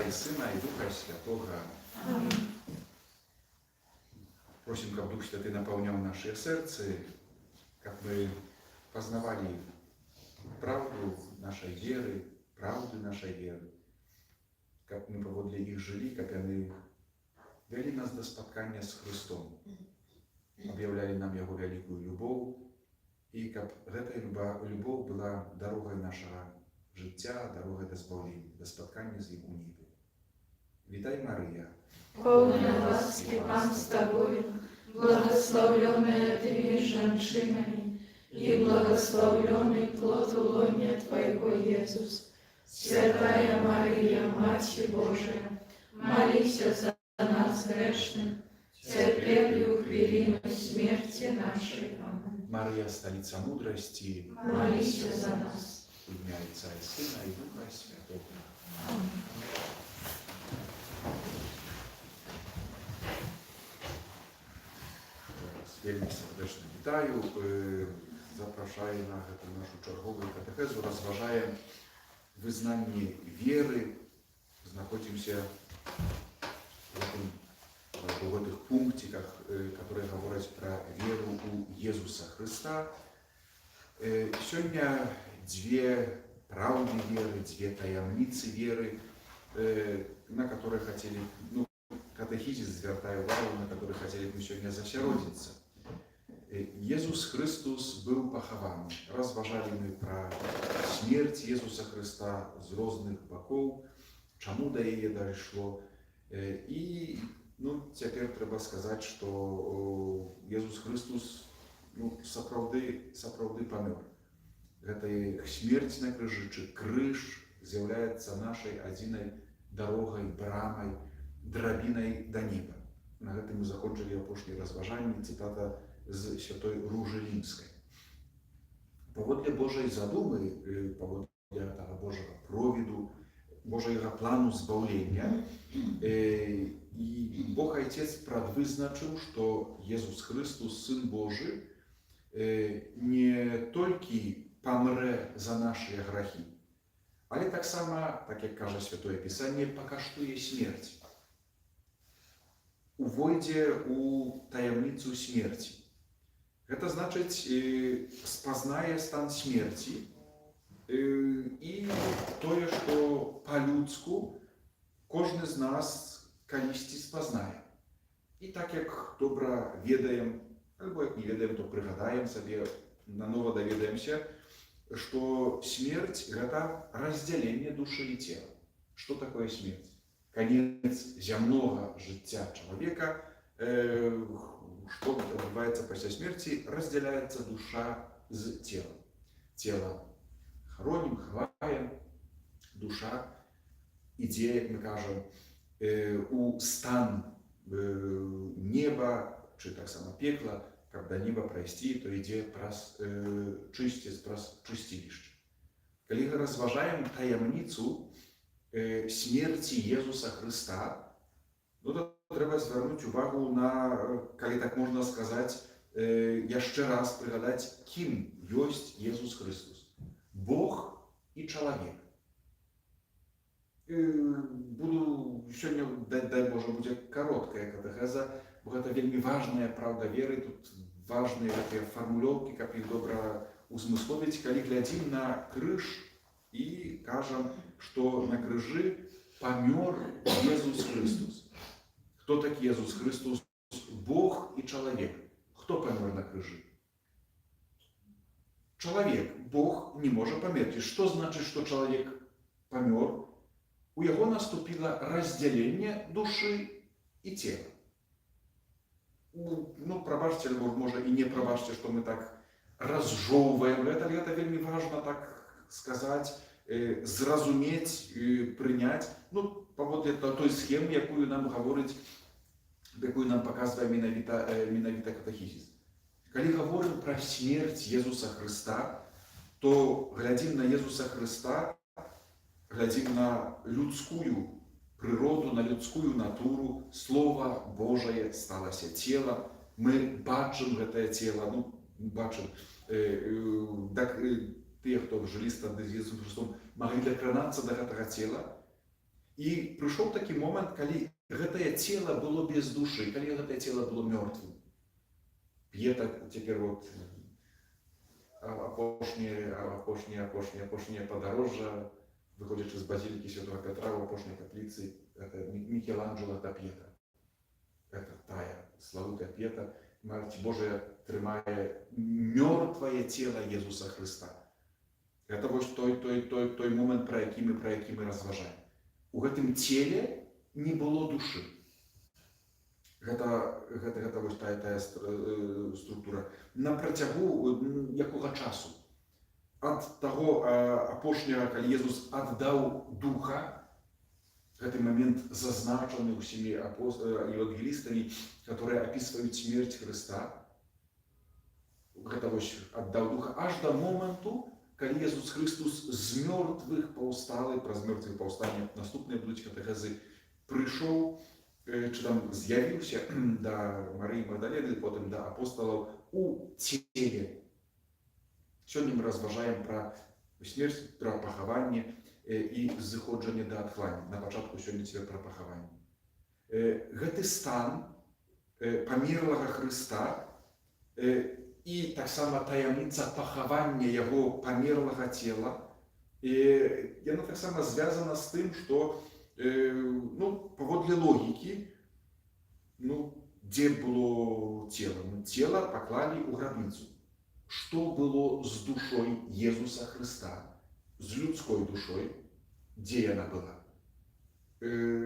і Сина, і Духа Святого. Просим, как Дух Святый наполнял наши сердца, как мы познавали правду нашей веры, правду нашей веры, как мы поводле их жили, как они вели нас до споткания с Христом, объявляли нам Его великую любовь, и как эта любовь была дорогой нашего життя, дорогой до збавлення, до споткання з Ним у небі. Вітай, Марія! Полная ласки, Пан с тобою, благословленная ты между женщинами, и благословленный плод лона Твоего, Иисус. Святая Мария, Матерь Божия, молись за нас грешных, теперь и в хвилину смерти нашей. Аминь. Мария, столица мудрости, Молись за нас. в ім'я Отця і Сина, і Духа Святого. Вельми сердечно вітаю, запрошаю на нашу чергову катехезу, розважаємо визнання віри, знаходимося в этих пунктиках, которые говорят про веру у Иисуса Христа. Сегодня две правды веры, две таямницы веры, на которые хотели, катехизис, звертаю увагу, на которые хотели мы сегодня засяродиться. Иисус Христос был похован. Разважали мы про смерть Иисуса Христа с разных боков, чему до ее дошло. И теперь треба сказать, что Иисус Христос сапраўды помер. Эта смерть на крыжы, чи крыж, является нашей одиной дорогой, брамой, драбиной до неба. На этом мы закончили опошние разважания, цитата з Святой Ружи Римской. Поводле Божьей задумы, поводле этого Божьего провиду, Божьего плану збавления, и Бог Отец предвызначил, что Иисус Христос, Сын Божий, не только помре за наши грехи, але так само, так як каже Святое Писание, покаштує смерть. Увойде у таямницу смерти. Это значит, спознає стан смерти и то, что по-людску кожен з нас колись спознає. І так як добре ведаем, або як не ведаем, то пригадаем себе, наново доведаемся, что смерть – это разделение души и тела. Что такое смерть? Конец земного життя человека, что відбувається після смерти, разделяется душа с телом. Тело хороним, ховаем, душа іде, як ми кажемо, у стан неба, чи так само пекла, когда небо пройти, то іде праз чистість, праз чистилище. Коли ми розважаємо таямницю смерти Иисуса Христа, то треба звернути увагу на, коли так можна сказати, ще раз пригадати, ким есть Иисус Христос. Бог и человек. Буду сегодня, дай Боже, будет короткая катехеза, бо это вельми важная правда веры, тут важные такие формулировки, как их добро узмысловить, коли глядим на крыж и кажем, что на крыжи помер Иисус Христос. Кто так Иисус Христос? Бог и человек. Кто помер на крыжи? Человек. Бог не может померти. Что значит, что человек помер? У его наступило разделение души и тела. Пробачьте, может и не пробачьте, что мы так разжевываем. Это вельми важно так сказать, зразуметь, принять. Поводле той схемы, якую нам говорить, якую нам показывает менавіта катехизис. Коли говорим про смерть Иисуса Христа, то глядим на Иисуса Христа, глядим на людскую природу, на людскую натуру. Слово Божие сталося телом. Мы бачим это тело, бачим, те, кто жили з Ісусом Христом, могли докранатися до этого тела. І прыйшоў такі момант, калі гэтае цела было без душы, калі гэтае цела было мёртвым. П'ета цяпер вот апошняе падарожжа, выходзячы з базілікі Святого Петра ў апошняй капліцы, это Мікеланджела та П'ета. Это тая славутая П'ета, Маці Божая трымае мёртвае цела Езуса Хрыста. Это вось той момант, пра які мы разважаем. У гэтым целе не было душы. Гэта вось тая структура. На працягу якога часу? Ад таго апошняга, калі Езус аддаў духа, гэты момент зазначаны ўсімі евангелістамі, которые апісваюць смерць Хрыста. Гэта вось аддаў духа аж да моманту, калі Езус Христос з мёртвых паўсталы, праз мёртвых паўстання, наступныя будуць катэхезы, прыйшоў, чи там з'явіўся да Марыі Магдалены, потым да апосталаў у целе. Сёння мы разважаем пра смерць, пра пахаванне і зыходжанне да адхлання. На пачатку сёння цяпер пра пахаванне. Гэты стан памерлага Хрыста і таксама таямніца пахавання яго памерлага цела, яна таксама звязана з тым, што паводле логікі, дзе было цела? Цела паклалі ў грабніцу. Што было з душой Езуса Хрыста, з людской душой? Дзе яна была?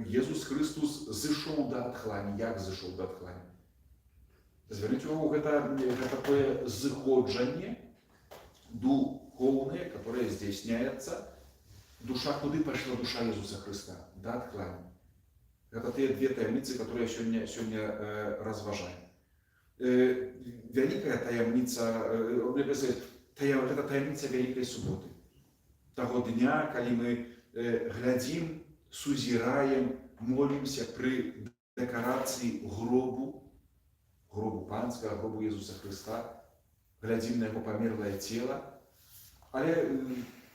Езус Христос зышоў да адхлання. Як зышоў да адхлання? Звярніце увагу, гэта такое зыходжанне духоўнае, которое здзяйсняецца. Душа, куды пайшла душа Езуса Христа? Да адхлання. Гэта тыя две таямніцы, которые сёння разважаем. Вялікая таямніца, гэта таямніца Вялікай суботы. Таго дня, калі мы глядзім, сузіраем, молімся пры дэкарацыі гробу панскага, гробу Езуса Христа, глядзім на яго памерлае цела, але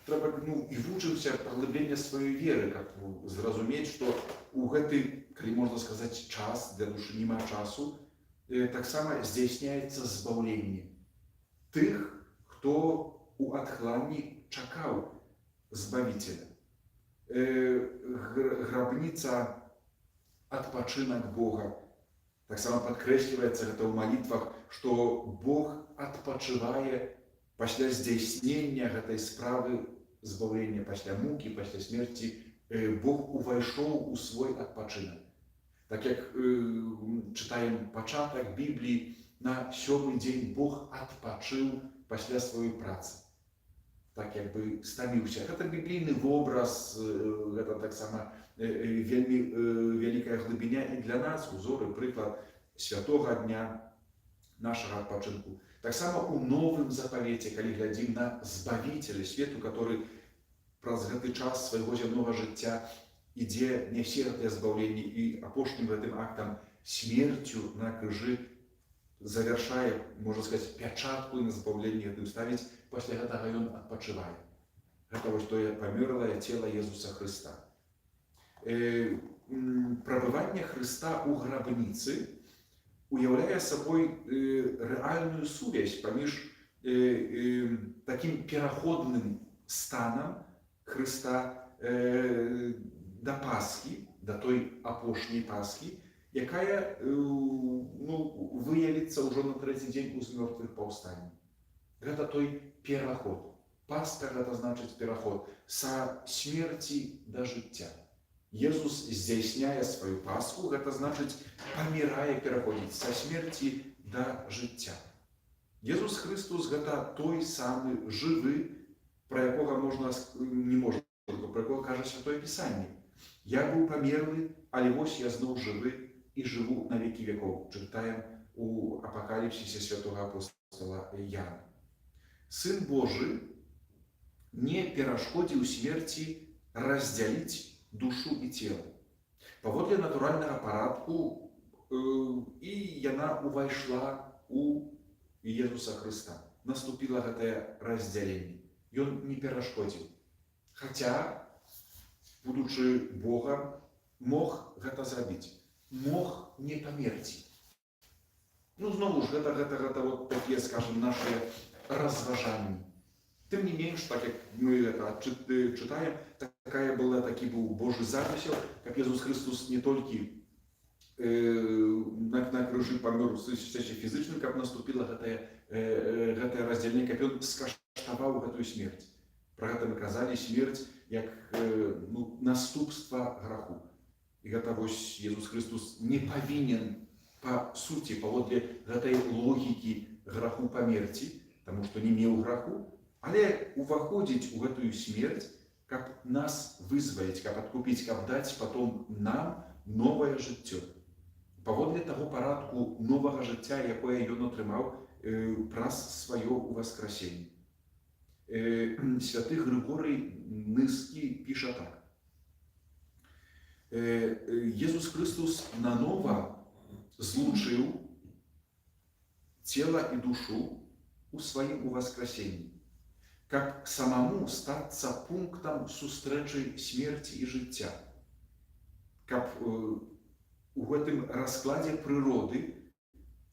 трэба і вучыўся паглыблення сваёй веры, каб зразумець, што ў гэты, калі можна сказаць, час, для душы няма часу, таксама здзяйсняецца збаўленне тых, хто у адхланні чакаў збавіцеля. Грабніца, адпачынак Бога. Таксама падкрэсліваецца гэта ў малітвах, што Бог адпачывае пасля здзяйснення гэтай справы збаўлення, пасля мукі, пасля смерці. Бог увайшоў у свой адпачынак. Так як чытаем пачатак Бібліі, на 7-й дзень Бог адпачыў пасля сваёй працы. Так як бы стаміўся. Гэта біблійны вобраз, гэта таксама вельмі вялікая глыбіня і для нас, узор і прыклад святога дня нашага адпачынку. Таксама у Новым Запавеце, калі глядзім на збавіцеля свету, который праз гэты час свайго зямнога жыцця ідзе, нясе гэтае збаўленне і апошнім гэтым актам смерцю на крыжы завяршае, можна сказаць, пячатку на збаўленне гэтым ставіць, пасля гэтага ён адпачывае. Гэта вось тое памерлае цела Езуса Хрыста. Прабыванне Хрыста ў грабніцы уяўляе сабой рэальную сувязь паміж такім пераходным станам Хрыста да Пасхі, да той апошняй Пасхі, якая выявіцца ўжо на 3-й дзень у з мёртвых паўстанні. Гэта той пераход. Пасха гэта значыць пераход са смерці да жыцця. Езус здзяйсняе сваю Пасху, гэта значыць памірае, пераходзіць са смерці да жыцця. Езус Христос гэта той самы жывы, пра якога пра якога кажа Святое Пісанне. Я быў памерлы, але вось я зноў жывы і жыву на векі векоў. Чытаем у апакаліпсісе святога апостола Яна. Сын Божы не перашкодзіў смерці раздзяліць душу і цела. Паводле натуральнага парадку і яна увайшла у Езуса Хрыста. Наступіла гэтае раздзяленне. Ён не перашкодзіў. Хаця будучи Богом, мог гэта зрабіць, мог не памерці. Ну, знову ж, гэта вот такія, скажем, наши разважанні. Тым не менш, так як мы это читаем, такі быў Божий замысел, каб Езус Христос не толькі на крыжы памёр у сэнсе фізычным, каб наступіла гэтае раздзяленне, каб ён скаштаваў гэтую смерць. Пра гэта мы казалі, смерць як наступства граху. І гэта вось Езус Христос не павінен па суці, паводле гэтай логікі граху памерці, таму што не меў граху, але уваходзіць у гэтую смерць, каб нас вызваліць, каб адкупіць, каб даць потом нам новае жыццё. Паводле таго парадку новага жыцця, якое ён атрымаў праз сваё уваскрасенне. Святы Григорий Низкий піша так. Езус Христос нанова злучыў цела і душу у сваім уваскрасенні, каб самому стацца пунктам сустрэчы смерці і жыцця, каб у гэтым раскладзе прыроды,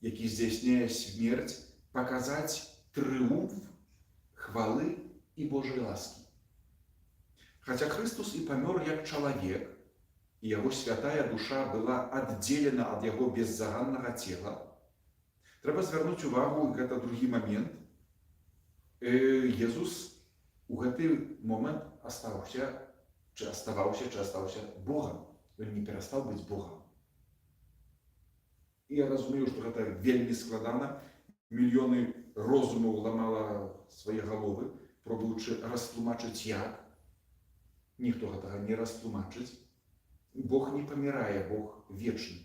які здзяйсняе смерць, паказаць трыумф хвалы і Божай ласкі. Хаця Христос і памёр як чалавек, і яго святая душа была аддзелена ад яго беззаганнага цела, трэба звярнуць увагу, гэта другі момент, Езус у гэты момент аставаўся Богам. Ён не перастаў быць Богам. І я разумею, што гэта вельмі складана. Мільёны розумаў ламала свае галовы, пробуючы растлумачыць як. Ніхто гэтага не растлумачыць. Бог не памірае, Бог вечны.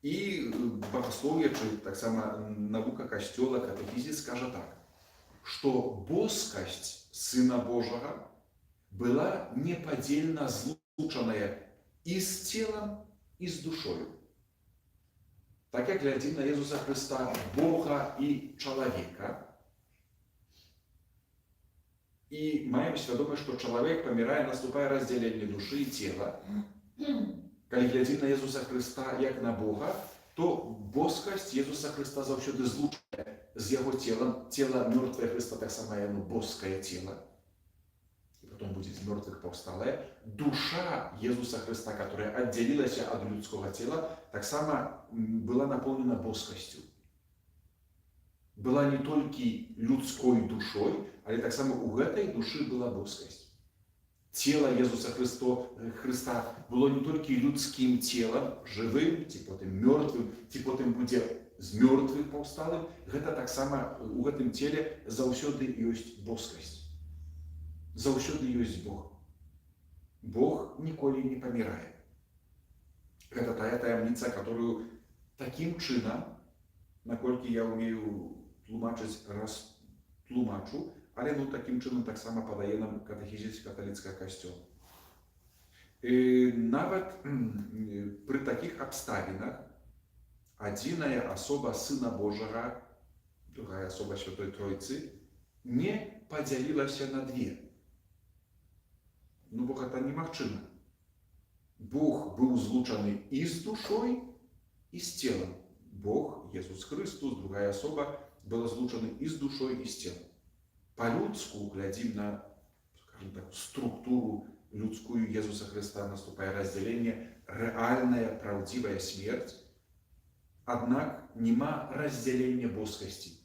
І багаслоўе, чи таксама навука Касцёла, катэхізіс скажа так, што боскасць Сына Божага была непадзельна злучаная і з целам, і з душою. Так як глядзім на Езуса Христа, Бога і чалавека, і маем свядомасць, што чалавек памірае, наступае раздзяленне душы і цела. Калі глядзім на Езуса Христа як на Бога, то боскасць Езуса Христа заўсёды злучае з яго целам. Цела мёртвае Христа таксама яно боскае цела. І потом будзе з мёртвых паўсталае. Душа Езуса Христа, которая аддзялілася ад людскога цела, таксама была напоўнена боскасцю. Была не толькі людской душой, але таксама у гэтай душы была боскасць. Цела Езуса Христа было не толькі людскім целам, жывым, ці потым мёртвым, ці потым будзе з мёртвых паўсталым. Гэта таксама у гэтым целе заўсёды ёсць боскасць. Заўсёды ёсць Бог. Бог ніколі не памірае. Гэта тая таямніца, которую такім чынам, наколькі я ўмею тлумачыць, растлумачу, але такім чынам таксама падае нам катэхізіс каталіцкага касцёла. Нават пры такіх абставінах адзіная асоба Сына Божага, другая асоба Святой Тройцы, не падзялілася на две. Бо гэта немагчыма. Бог быў злучаны і з душой, і з целам. Бог, Езус Христос, другая асоба, была злучаны і з душой, і з целам. По-людску глядзім на, скажем так, структуру людскую Езуса Христа, наступае раздзяленне, рэальная, праўдзівая смерць, аднак нема раздзялення боскасці.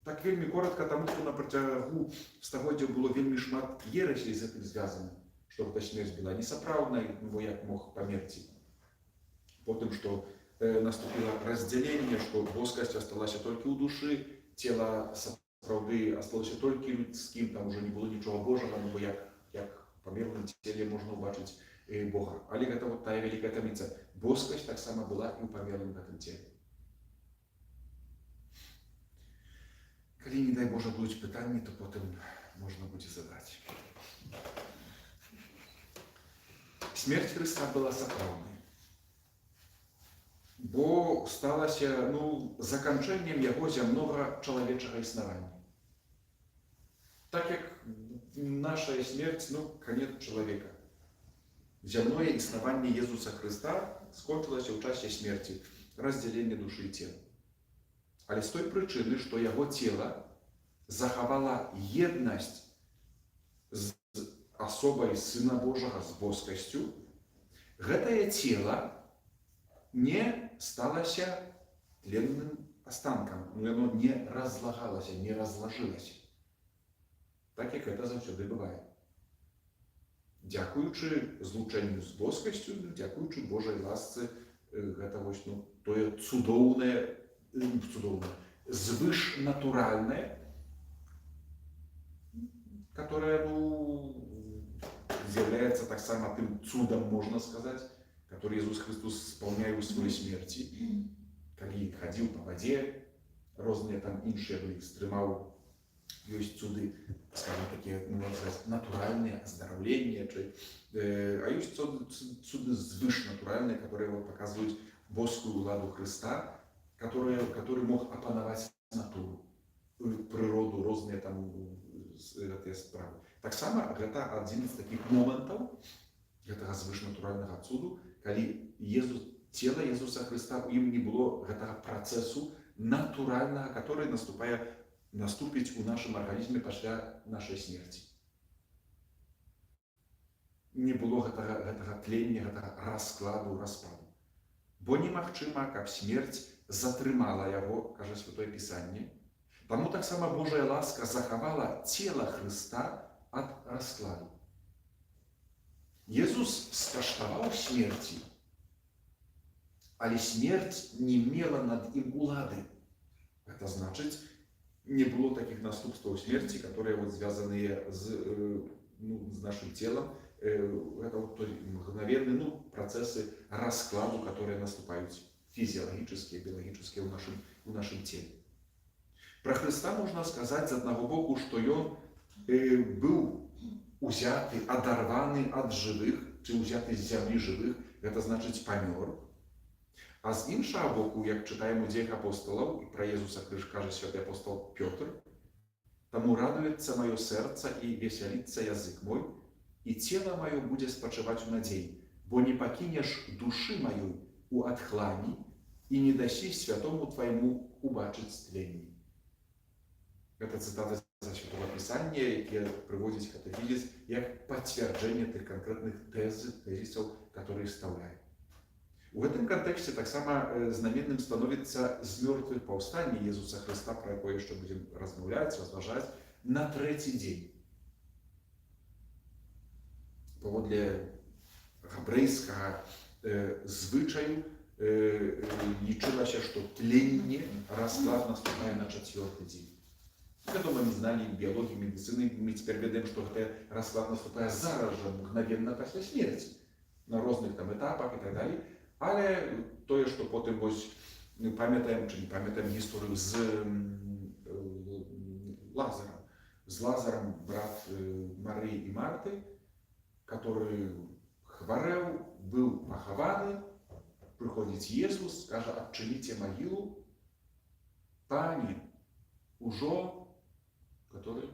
Так вельмі коротка, таму што на працягу стагоддзяў было вельмі шмат ерасей з гэтым звязана, што гэта смерць была несапраўднай, бо як мог памерці. Потым, што наступіла раздзяленне, што боскасць асталася толькі ў душы, цела сапраўды асталося толькі людскім, там ужо не было нічога Божага, бо як у памерлым целе можна ўбачыць Бога. Але гэта вот тая вялікая таямніца. Боскасць таксама была і ў памерлым гэтым целе. Калі, не дай Божа, будуць пытанні, то потым можна будзе задаць. Смерць Христа была сапраўднай, бо сталася заканчэннем яго зямнога чалавечага існавання. Так як наша смерть, конец человека. Земное існаванне Езуса Христа скончылася ў часе смерти, разделение души и тела. Але з той прычыны, што яго цела захавала еднасць з асобай Сына Божага, з боскасцю, гэтае цела не сталася тленным останкам, яно не разлагалася, не разлажылася. Так як гэта заўсёды бывае. Дзякуючы злучэнню з боскасцю, дзякуючы Божай ласцы, гэта вось, тое цудоўнае, звышнатуральнае, которое, является так само тем чудом, можно сказать, который Иисус Христос исполняет в своей смерти, когда ходил по воде, разные там іншие были, стрымал, есть чуды, скажем, такие, можно сказать, натуральные оздоровления, а есть чуды звышнатуральные, которые показывают боскую ладу Христа, который мог опановать натуру, природу, разные там эти справы. Так само, это один из таких моментов, этого звышнатурального цуду, когда тело Иисуса Христа, им не было этого процессу натурального, который наступить у нашем организме после нашей смерти. Не было этого тления, этого раскладу, распаду. Бо немагчыма, каб смерть затрымала яго, кажа Святое Писание. Таму таксама Божая ласка захавала цела Христа ад раскладу. Езус скаштаваў смерти, але смерть не мела над ім улады. Это значит, не было таких наступстваў смерти, которые связаны с нашим телом. Это мгновенные процессы раскладу, которые наступают физиологические, биологические в нашем теле. Про Христа можно сказать, с одного боку, что он был узяты, оторваны от живых, чи узяты з земли живых, это значит помер. А з іншого боку, як читаємо у Діях апостолів, і про Єзуса каже святий апостол Петр, тому радується моє серце і веселиться язик мой, і тіло моє буде спочивати в надії, бо не покинеш душі мою у отхлані, і не даси святому твоєму убачить тлінні. Це цитата з Святого Писання, яке приводить катехизис як підтвердження тих конкретних тезисів, які вставляє. В этом контексте так само знаменным становится з мертвых повстание Иисуса Христа, про якое еще будем размовлять, разважать, на третий день. Поводле габрэйскага звычаю лічылася, что тленне, расклад наступае на четвертый день. Вядома, не знали биологии, медицины, мы теперь ведаем, что этот расклад наступае зараз же, мгновенно после смерти, на разных там этапах и так далее. Але тое, што потым памятаем, чи не памятаем гісторыю з Лазаром. З Лазаром брат Марыі і Марты, который хварэў, быў пахаваны, прыходзіць Езус, скажа, адчыніце магілу, пані, ужо, который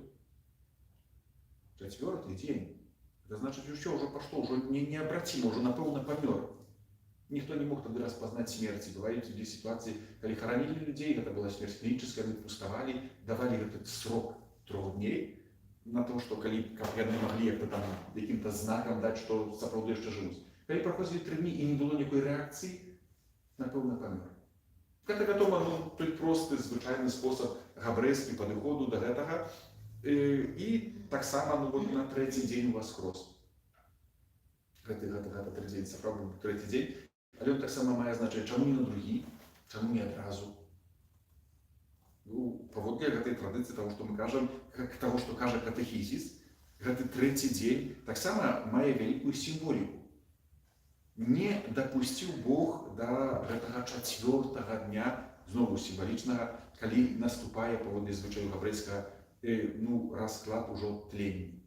четвертый день. Это значит, уже пошло, уже необратимо, уже напэўна памёр. Никто не мог тогда распознать смерти. Бывали люди ситуации, когда хоронили людей, это была смерть клиническая, мы пустовали, давали этот срок 3 дней на то, что когда яны могли это там каким-то знаком дать, что сапраўды еще живут. Когда проходили 3 дни и не было никакой реакции, напэўна памёр. Это готово, той просты, звычайны способ габрэйскі падыходу до гэтага. И так само на 3-й день воскрес. Гэта 3-й день, сапраўды 3-й день. Але он так само мае значение, чему не на другі, чему не одразу. Паводле гэтай традыцыі того, что мы кажем, того, что кажа катехизис, гэты 3-й день так само мае великую символику. Не допустил Бог до гэтага 4-го дня, знову символичного, калі наступае паводле звычаю габрэйскага расклад ужо тлення.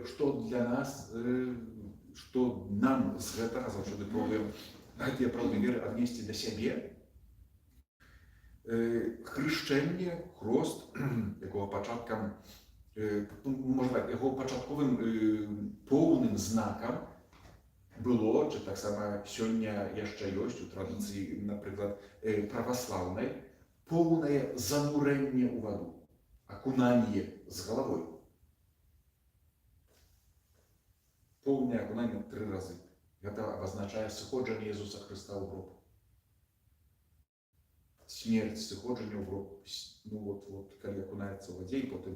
Что для нас, что нам з гэтага заўсёды пробуем гэтыя праўды веры аднесці да сябе. Хрышчэнне, хрост, якого пачаткам Можна так, його початковим повним знаком було, чи так само сьогодні ще є у традиції, наприклад, православної, повне занурення у воду, окунання з головою. Повне окунання 3 рази. Это обозначает сходження Ісуса Христа в гроб. Смерть, сходження в гроб. Ну от коли окунається в воді, і потім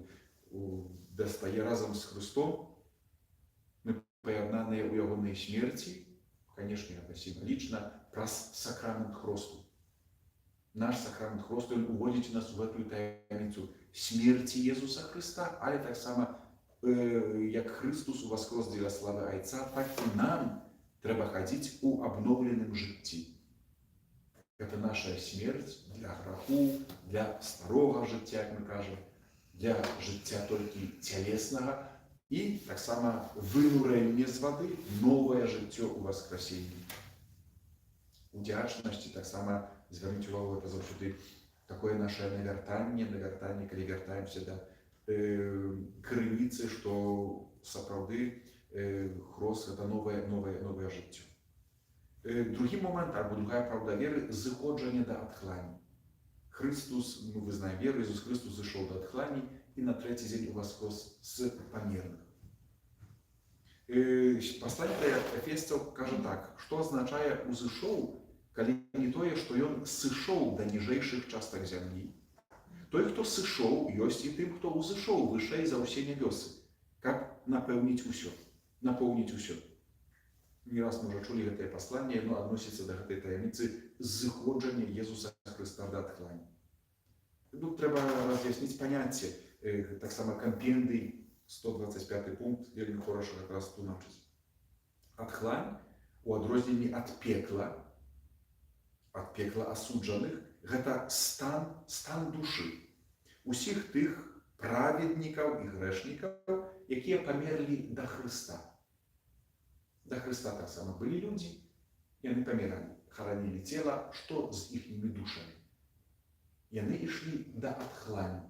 достає разом з Христом, ми поєднані у Його смерті, конечно, это символично, про сакрамент хресту. Наш сакрамент хресту, він уводить нас в эту таємницю смерті Ісуса Христа, але так само, як Христос воскрес для слави Отця, так і нам треба ходити у обновленому житті. Це наша смерть для греху, для старого життя, як ми кажемо, для життя тільки тілесного, і так само винурення з води, нове життя у воскресенні. У вдячності так само, зверніть увагу, це завжди таке наше навертання, коли вертаємося до криниці, що справді хрест – це нове життя. Другий момент, або друга правда віри – заходження до отхлання. Христос, ну ви знаєте віру, Ісус Христос зійшов до отхлання і на третій день воскрес з померних. Послання до Ефесців каже так, що означає «узійшов», коли не то, що він сійшов до ніжейших часток землі. Той, хто сійшов, є і тим, хто узійшов вище за усі небеси. Як наповнити усе. Не раз мы уже чули это послание, но относится до этой таємниці зіходження Ісуса Христа до отхлання. Тут треба роз'яснити поняття, так само компендий, 125 пункт, вельми хорошо якраз тут навчить. Отхлань, у відрізненні від пекла осуджених, це стан душі. Усіх тих праведників і грешників, які померли до Христа. До Христа так само были люди, и они помирали, хоронили тело, что с их душами. И они шли до отхлания,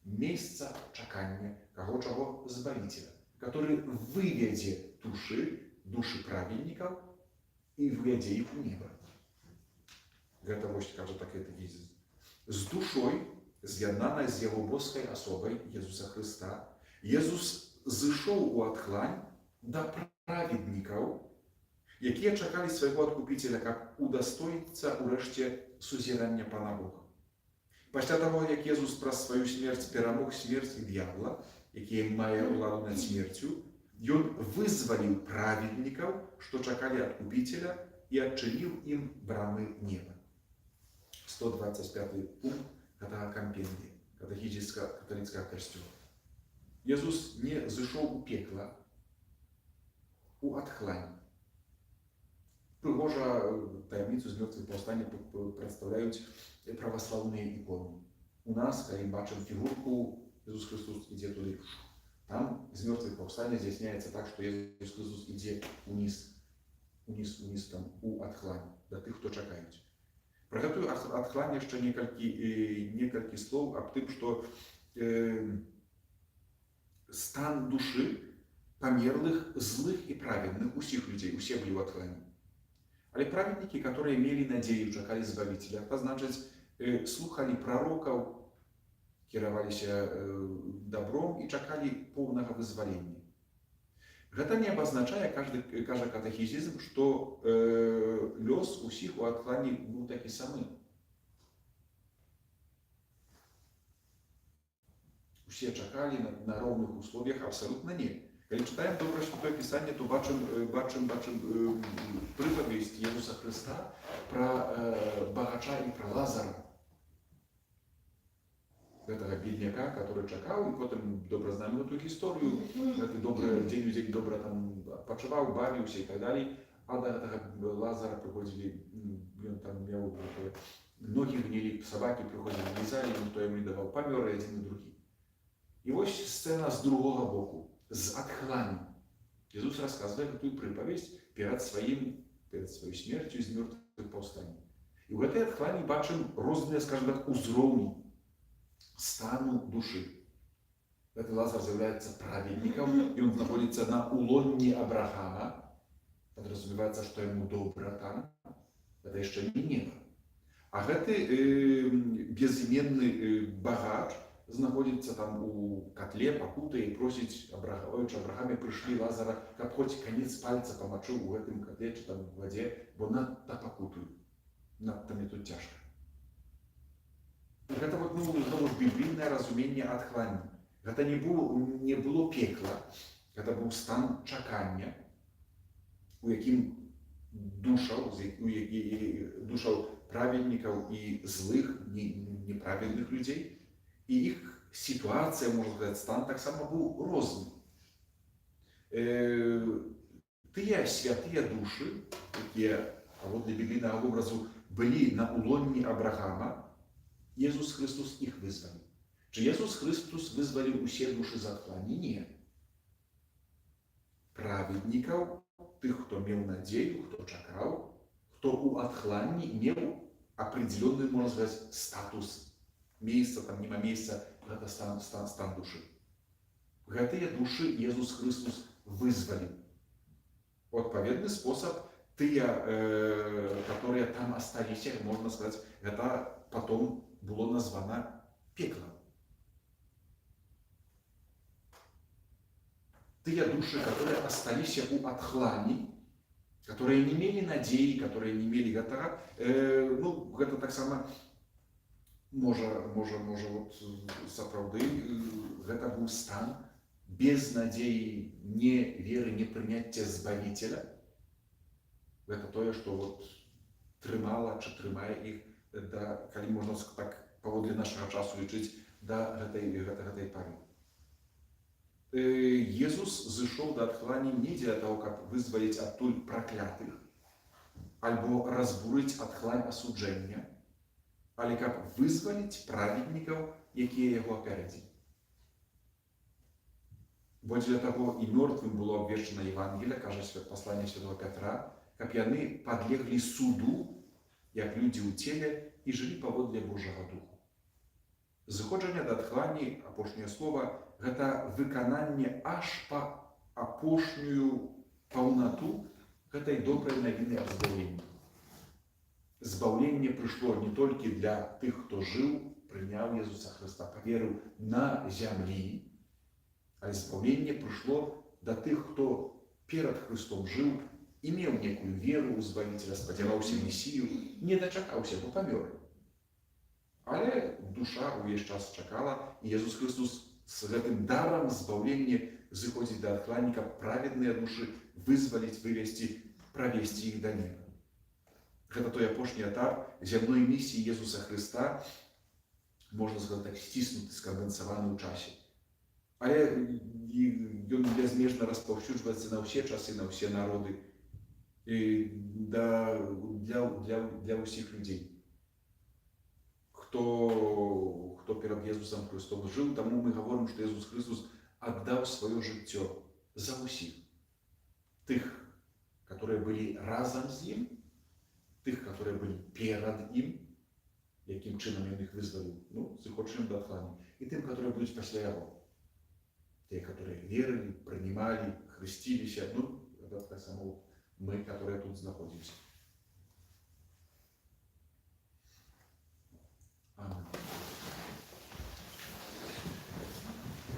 месяца чекания кого-чего Збавителя, который выведет души праведников и выведет их в небо. Это вот как так это видит. С душой, з'єднаной с его божеской особой Иисуса Христа, Иисус зашел у отхлань до праведників, які чекали свого Откупителя, як удостоїться урешті сузірання Пана Бога. Після того, як Ісус про свою смерть перемог смерть і дьявола, який має владу над смертю, Він визволив праведників, що чекали Откупителя, і відчинив їм брами неба. 125 пункт компендия, католицького костюма. Ісус не зайшов у пекло, у отхлань. Пригожа таємницю з мертвих повстання представляють православні ікони. У нас, коли бачимо фігурку, Ісус Христос іде туди. Там з мертвих повстання з'ясняється так, що Ісус Христос іде униз там, у отхлань, до тих, хто чекають. Про це отхлання ще некілька слов об тим, що стан душі померлых, злых и праведных, у всех людей, у всех были в отхлании. Але праведники, которые имели надею, чекали Збавителя, это значит, слухали пророков, кировались добром и чекали полного вызволения. Это не обозначает, каже катехизизм, что лёс у всех у отхлании был такий самый. Все чекали на ровных условиях, абсолютно нет. Коли читаємо добре Святе Писання, то бачимо приповість Ісуса Христа про багача і про Лазара. Этого бедняка, который чекав, і потім добре знаємо ту історію, день людей добре там почував, бавився і так далі. А до этого Лазара приходили, він там мав ноги гнили, собаки приходили, лизали, ніхто йому не давав, помер один і другий. І ось сцена з другого боку. З отхланням. Ісус розказує ту приповість перед своєю смертю з мертвих повстанням. І в этой отхлані бачимо різні, скажімо так, узровні стану душі. Этот Лазар является праведником, и он находится на улонне Авраама. Подразумевается, что ему добро там. Это еще не небо. А этот безыменный богач находится там у котле, покутая и просит Абрахаме пришли Лазара, как хоть конец пальца помочу в этом котле, что там в воде, бо надто покутую. Надто мне тут тяжко. Это вот, знову ж біблійне розуміння адхлання. Це не було пекла, це був стан чекання, у яким душав праведників і злих, неправедних людей. І їх ситуація, можна сказати, стан так само був різний. Ті святі душі, які, для біблійного образу, були на улонні Авраама, Jezus Chrystus ich wyzwolił. Czy Jezus Chrystus wyzwolił usie duszy z otchłani? Nie. Prawedników, tych, kto miał nadzieję, kto czekał, kto u otchłani miał определенный, можно сказать, статус. Miejsca, tam nie ma miejsca, to stan duszy. Гэтыя duszy Jezus Chrystus wyzwolił. В odpowiedni sposób, тыя, которые там остались, можно сказать, это потом было названо пеклом. Те души, которые остались у отхлани, которые не имели надеи, которые не имели этого, это так само може вот сапраўды, это был стан без надеи, не веры, не принятия Збавителя. Это то, что вот трымала, чи трымае их, да, калі можна так паводле нашага часу лічыць, да гэтай пары. Jezus зышоў да адхлані не дзеля таго, каб вызваліць адтуль праклятых, альбо разбурыць адхлань асуджэння, але каб вызваліць праведнікаў, якія яго апярэдзілі. Бо дзеля таго і мёртвым было абвешчана Евангелие, кажа пасланне святого Пятра, каб яны падлеглі суду, як людзі ў целе, і жылі паводле Божага Духу. Зыходжанне да адхлані, апошняе слова, гэта выкананне аж па апошнюю паўнату гэтай добрай навіны аб збаўленні. Збаўленне прыйшло не толькі для тых, хто жыў, прыняў Езуса Хрыста, паверыў на зямлі, але збаўленне прыйшло да тых, хто перад Хрыстом жыў, имел некую веру у Збавителя, спадзяваўся Месію, не дачакаўся, бо памёр. Але душа увесь час чакала, і Езус Христос з гэтым дарам збаўлення зыходзіць да адхланніка праведныя душы, вызваліць, вывесці, правесці іх да неба. Гэта той апошні этап зямной місіі Езуса Христа, можна сказаць так, сціснуты, скандэнсаваны ў часе. Але ён бязмежна распаўсюджваецца на ўсе часы, на ўсе народы, для усіх людей. Хто перед Єсусом Христом жив, тому ми говоримо, що Ісус Христос віддав своє життя за усіх. Тих, які були разом з ним, тих, які були перед ним, яким чином він їх визволив, заходженням до отхлані, і тим, які будуть після його. Ті, які вірили, приймали, хрестилися, це так само мы, которые тут знаходимся. Амин.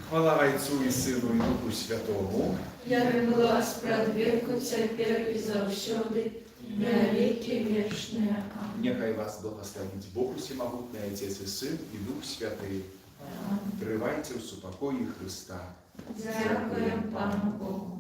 Хвала Отцу и Сыну и Духу Святому. Як була спрадвеку, цяпер і заўсёды, на веки вечные. Амин. Нехай вас благословить Бог Всемогутный, Отец и Сын и Дух Святый. Тривайте в супокої Христа. Дякуємо Пану Богу.